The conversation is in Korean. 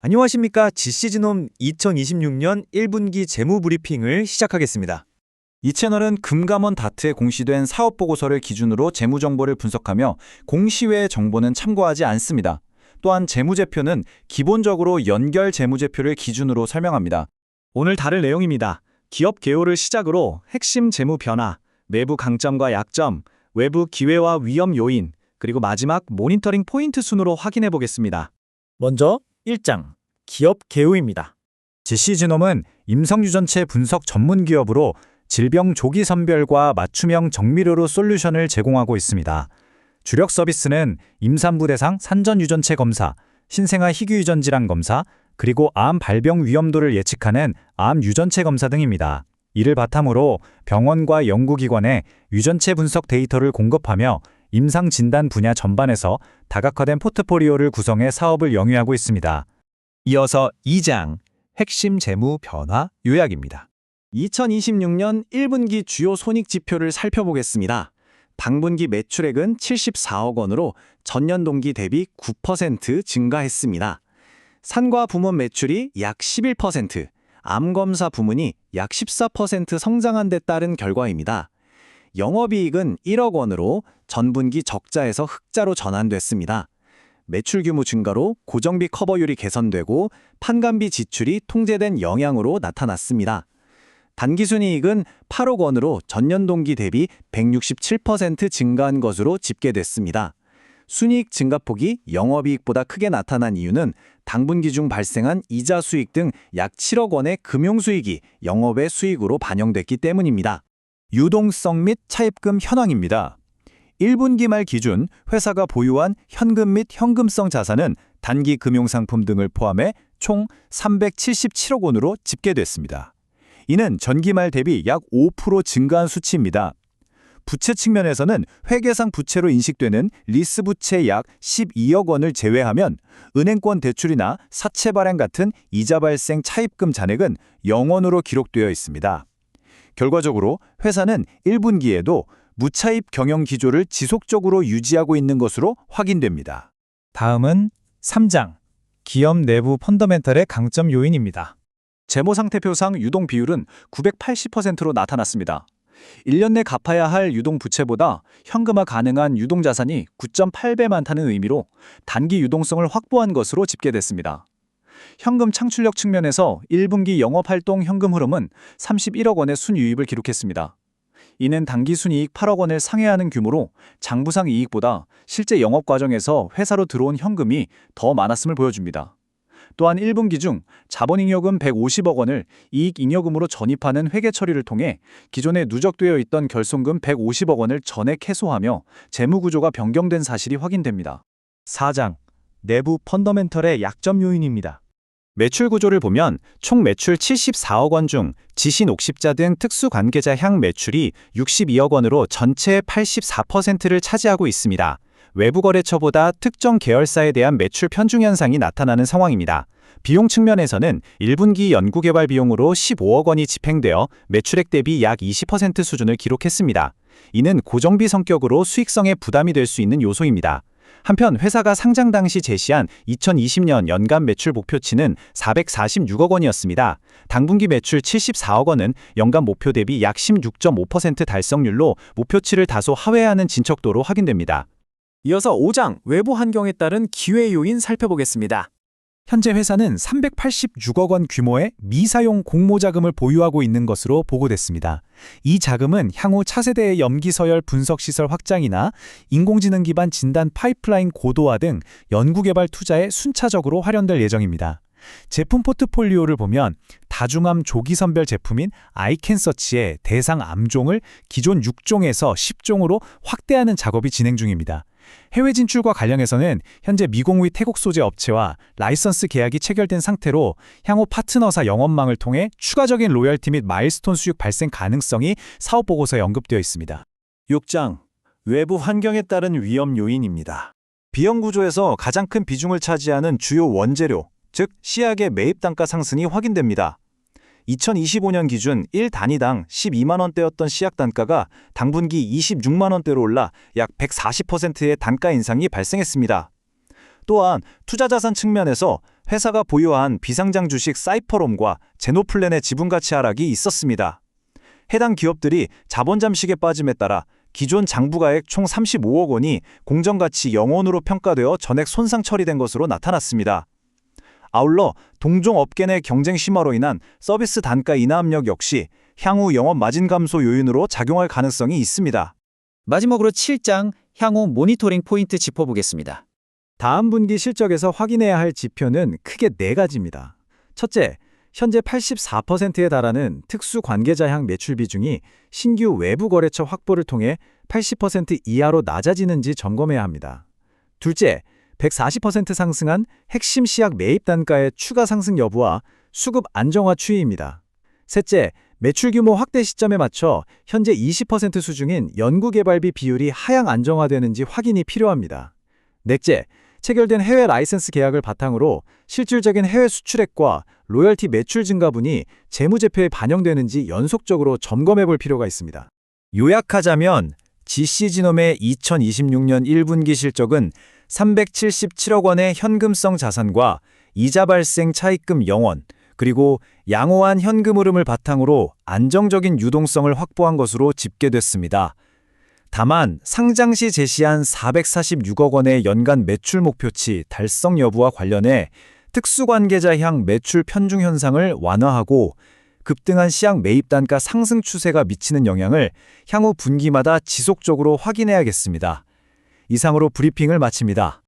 안녕하십니까. GCG놈 2026년 1분기 재무 브리핑을 시작하겠습니다. 이 채널은 금감원 다트에 공시된 사업보고서를 기준으로 재무정보를 분석하며 공시외의 정보는 참고하지 않습니다. 또한 재무제표는 기본적으로 연결 재무제표를 기준으로 설명합니다. 오늘 다룰 내용입니다. 기업 개요를 시작으로 핵심 재무 변화, 내부 강점과 약점, 외부 기회와 위험 요인, 그리고 마지막 모니터링 포인트 순으로 확인해 보겠습니다. 먼저 1장 기업 개요입니다. GCG놈은 임성유전체 분석 전문 기업으로 질병 조기 선별과 맞춤형 정밀의료 솔루션을 제공하고 있습니다. 주력 서비스는 임산부 대상 산전 유전체 검사, 신생아 희귀 유전 질환 검사, 그리고 암 발병 위험도를 예측하는 암 유전체 검사 등입니다. 이를 바탕으로 병원과 연구기관에 유전체 분석 데이터를 공급하며 임상 진단 분야 전반에서 다각화된 포트폴리오를 구성해 사업을 영위하고 있습니다. 이어서 2장 핵심 재무 변화 요약입니다. 2026년 1분기 주요 손익 지표를 살펴보겠습니다. 당분기 매출액은 74억 원으로 전년 동기 대비 9% 증가했습니다. 산과 부문 매출이 약 11%, 암검사 부문이 약 14% 성장한 데 따른 결과입니다. 영업이익은 1억 원으로 전분기 적자에서 흑자로 전환됐습니다. 매출 규모 증가로 고정비 커버율이 개선되고 판관비 지출이 통제된 영향으로 나타났습니다. 단기순이익은 8억 원으로 전년 동기 대비 167% 증가한 것으로 집계됐습니다. 순이익 증가폭이 영업이익보다 크게 나타난 이유는 당분기 중 발생한 이자 수익 등 약 7억 원의 금융수익이 영업의 수익으로 반영됐기 때문입니다. 유동성 및 차입금 현황입니다. 1분기 말 기준 회사가 보유한 현금 및 현금성 자산은 단기 금융상품 등을 포함해 총 377억 원으로 집계됐습니다. 이는 전기 말 대비 약 5% 증가한 수치입니다. 부채 측면에서는 회계상 부채로 인식되는 리스 부채 약 12억 원을 제외하면 은행권 대출이나 사채 발행 같은 이자 발생 차입금 잔액은 0원으로 기록되어 있습니다. 결과적으로 회사는 1분기에도 무차입 경영 기조를 지속적으로 유지하고 있는 것으로 확인됩니다. 다음은 3장 기업 내부 펀더멘털의 강점 요인입니다. 재무상태표상 유동 비율은 980%로 나타났습니다. 1년 내 갚아야 할 유동 부채보다 현금화 가능한 유동 자산이 9.8배 많다는 의미로 단기 유동성을 확보한 것으로 집계됐습니다. 현금 창출력 측면에서 1분기 영업활동 현금 흐름은 31억 원의 순유입을 기록했습니다. 이는 당기 순이익 8억 원을 상회하는 규모로 장부상 이익보다 실제 영업 과정에서 회사로 들어온 현금이 더 많았음을 보여줍니다. 또한 1분기 중 자본잉여금 150억 원을 이익잉여금으로 전입하는 회계 처리를 통해 기존에 누적되어 있던 결손금 150억 원을 전액 해소하며 재무구조가 변경된 사실이 확인됩니다. 4장 내부 펀더멘털의 약점 요인입니다. 매출 구조를 보면 총 매출 74억 원 중 지시 녹십자 등 특수 관계자 향 매출이 62억 원으로 전체의 84%를 차지하고 있습니다. 외부 거래처보다 특정 계열사에 대한 매출 편중 현상이 나타나는 상황입니다. 비용 측면에서는 1분기 연구개발 비용으로 15억 원이 집행되어 매출액 대비 약 20% 수준을 기록했습니다. 이는 고정비 성격으로 수익성에 부담이 될 수 있는 요소입니다. 한편 회사가 상장 당시 제시한 2020년 연간 매출 목표치는 446억 원이었습니다. 당분기 매출 74억 원은 연간 목표 대비 약 16.5% 달성률로 목표치를 다소 하회하는 진척도로 확인됩니다. 이어서 5장 외부 환경에 따른 기회 요인 살펴보겠습니다. 현재 회사는 386억 원 규모의 미사용 공모자금을 보유하고 있는 것으로 보고됐습니다. 이 자금은 향후 차세대의 염기서열 분석시설 확장이나 인공지능 기반 진단 파이프라인 고도화 등 연구개발 투자에 순차적으로 활용될 예정입니다. 제품 포트폴리오를 보면 다중암 조기 선별 제품인 아이캔서치의 대상 암종을 기존 6종에서 10종으로 확대하는 작업이 진행 중입니다. 해외 진출과 관련해서는 현재 미공 및 태국 소재 업체와 라이선스 계약이 체결된 상태로 향후 파트너사 영업망을 통해 추가적인 로열티 및 마일스톤 수익 발생 가능성이 사업 보고서에 언급되어 있습니다. 6장 외부 환경에 따른 위험 요인입니다. 비용 구조에서 가장 큰 비중을 차지하는 주요 원재료, 즉 씨약의 매입 단가 상승이 확인됩니다. 2025년 기준 1단위당 12만 원대였던 씨약 단가가 당분기 26만 원대로 올라 약 140%의 단가 인상이 발생했습니다. 또한 투자자산 측면에서 회사가 보유한 비상장 주식 사이퍼롬과 제노플랜의 지분가치 하락이 있었습니다. 해당 기업들이 자본 잠식에 빠짐에 따라 기존 장부가액 총 35억 원이 공정가치 0원으로 평가되어 전액 손상 처리된 것으로 나타났습니다. 아울러 동종 업계 내 경쟁 심화로 인한 서비스 단가 인하 압력 역시 향후 영업 마진 감소 요인으로 작용할 가능성이 있습니다. 마지막으로 7장 향후 모니터링 포인트 짚어보겠습니다. 다음 분기 실적에서 확인해야 할 지표는 크게 4가지입니다. 첫째, 현재 84%에 달하는 특수 관계자향 매출 비중이 신규 외부 거래처 확보를 통해 80% 이하로 낮아지는지 점검해야 합니다. 둘째, 140% 상승한 핵심 시약 매입 단가의 추가 상승 여부와 수급 안정화 추이입니다. 셋째, 매출 규모 확대 시점에 맞춰 현재 20% 수준인 연구개발비 비율이 하향 안정화되는지 확인이 필요합니다. 넷째, 체결된 해외 라이센스 계약을 바탕으로 실질적인 해외 수출액과 로열티 매출 증가분이 재무제표에 반영되는지 연속적으로 점검해 볼 필요가 있습니다. 요약하자면 GC지놈의 2026년 1분기 실적은 377억 원의 현금성 자산과 이자 발생 차입금 0원, 그리고 양호한 현금 흐름을 바탕으로 안정적인 유동성을 확보한 것으로 집계됐습니다. 다만 상장 시 제시한 446억 원의 연간 매출 목표치 달성 여부와 관련해 특수관계자향 매출 편중 현상을 완화하고 급등한 시약 매입 단가 상승 추세가 미치는 영향을 향후 분기마다 지속적으로 확인해야겠습니다. 이상으로 브리핑을 마칩니다.